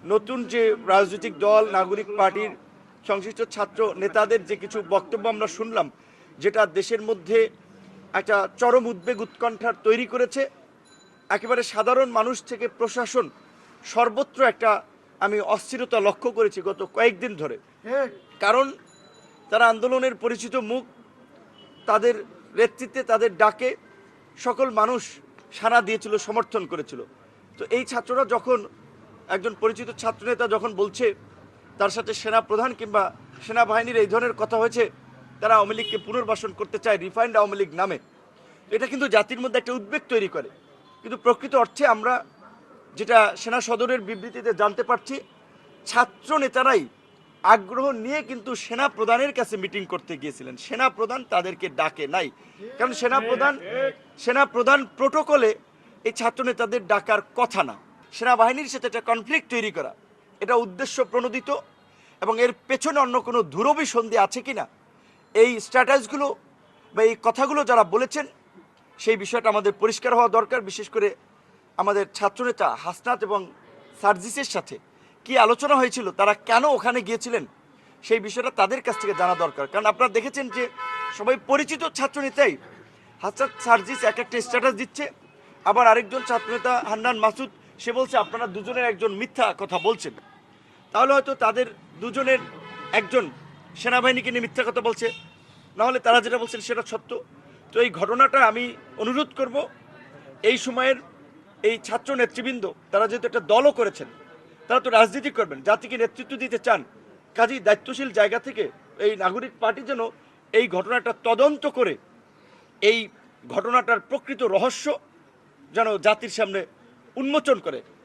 নতুন যে রাজনৈতিক দল নাগরিক পার্টির সংশ্লিষ্ট ছাত্র নেতাদের যে কিছু বক্তব্য আমরা শুনলাম, যেটা দেশের মধ্যে একটা চরম উদ্বেগ উৎকণ্ঠার তৈরি করেছে। একেবারে সাধারণ মানুষ থেকে প্রশাসন সর্বত্র একটা আমি অস্থিরতা লক্ষ্য করেছি গত কয়েকদিন ধরে। কারণ তারা আন্দোলনের পরিচিত মুখ, তাদের নেতৃত্বে তাদের ডাকে সকল মানুষ সাড়া দিয়েছিল, সমর্থন করেছিল। তো এই ছাত্ররা যখন একজন পরিচিত ছাত্রনেতা যখন বলছে তার সাথে সেনা প্রধান কিংবা সেনাবাহিনীর এই ধরনের কথা হয়েছে, তারা আওয়ামী লীগকে পুনর্বাসন করতে চায় রিফাইন্ড আওয়ামী লীগ নামে, এটা কিন্তু জাতির মধ্যে একটা উদ্বেগ তৈরি করে। কিন্তু প্রকৃত অর্থে আমরা যেটা সেনা সদরের বিবৃতিতে জানতে পারছি, ছাত্র নেতারাই আগ্রহ নিয়ে কিন্তু সেনা প্রধানের কাছে মিটিং করতে গিয়েছিলেন। সেনা প্রধান তাদেরকে ডাকে নাই, কারণ সেনা প্রধান প্রোটোকলে এই ছাত্র নেতাদের ডাকার কথা না। সেনাবাহিনীর সাথে একটা কনফ্লিক্ট তৈরি করা, এটা উদ্দেশ্য প্রণোদিত, এবং এর পেছনে অন্য কোনো দূরভিসন্ধি আছে কিনা, এই স্ট্র্যাটেজিগুলো বা এই কথাগুলো যারা বলেছেন সেই বিষয়টা আমাদের পরিষ্কার হওয়া দরকার। বিশেষ করে আমাদের ছাত্রনেতা হাসনাত এবং সার্জিসের সাথে কি আলোচনা হয়েছিল, তারা কেন ওখানে গিয়েছিলেন, সেই বিষয়টা তাদের কাছ থেকে জানা দরকার। কারণ আপনারা দেখেছেন যে সবাই পরিচিত ছাত্রনেতাই হাসনাত সার্জিস এক একটা স্ট্যাটাস দিচ্ছে, আবার আরেকজন ছাত্রনেতা হান্নান মাসুদ সে বলছে আপনারা দুজনের একজন মিথ্যা কথা বলছেন। তাহলে হয়তো তাদের দুজনের একজন সেনাবাহিনীকে নিয়ে মিথ্যা কথা বলছে, নাহলে তারা যেটা বলছেন সেটা সত্য। তো এই ঘটনাটা আমি অনুরোধ করব, এই সময়ের এই ছাত্র নেতৃবৃন্দ তারা যেহেতু একটা দলও করেছেন, তারা তো রাজনীতি করবেন, জাতিকে নেতৃত্ব দিতে চান, কাজেই দায়িত্বশীল জায়গা থেকে এই নাগরিক পার্টি যেন এই ঘটনাটা তদন্ত করে এই ঘটনাটার প্রকৃত রহস্য যেন জাতির সামনে উন্মোচন করে।